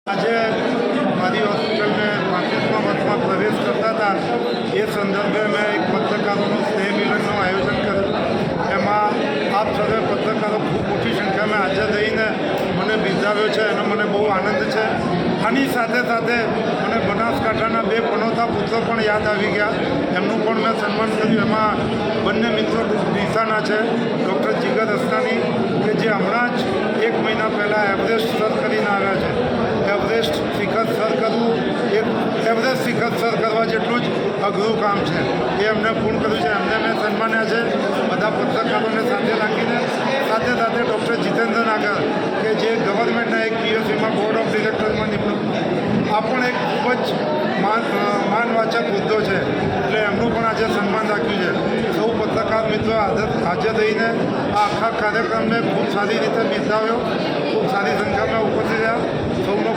આજે મારી હોસ્પિટલને 35મા વર્ષમાં પ્રવેશ કરતા હતા એ સંદર્ભે મેં એક પત્રકારોનું સ્નેહ મિલનનું આયોજન કર્યું। એમાં આપ સર્વે પત્રકારો ખૂબ મોટી સંખ્યામાં હાજર રહીને મને બિરદાવ્યો છે, એનો મને બહુ આનંદ છે। આની સાથે સાથે મને બનાસકાંઠાના 2 પનોતા પુત્રો પણ યાદ આવી ગયા, એમનું પણ મેં સન્માન કર્યું। એમાં બંને મિત્રો ડીસાના છે, ડૉક્ટર જીગર અસ્તાની કે જે હમણાં જ 1 મહિના પહેલાં એવરેસ્ટ સર કરીને આવ્યા છે। એવરેસ્ટ શિખર સર કરવું એ એવરેસ્ટ શિખર સર કરવા જેટલું જ અઘરું કામ છે, એ એમને પૂર્ણ કર્યું છે, એમને મેં સન્માન્યા છે બધા પત્રકારોને સાથે રાખીને। સાથે સાથે ડૉક્ટર જીતેન્દ્ર નાગર કે જે ગવર્મેન્ટના એક PSCમાં બોર્ડ ઓફ ડિરેક્ટરમાં નિમણૂક, આ પણ એક ખૂબ જ માનવાચક મુદ્દો છે, એટલે એમનું પણ આજે સન્માન રાખ્યું છે। સૌ પત્રકાર મિત્રો હાજર રહીને આ આખા કાર્યક્રમને ખૂબ સારી રીતે બિરદાવ્યો, ખૂબ સારી સંખ્યામાં ઉપસ્થિત રહ્યા, સૌનો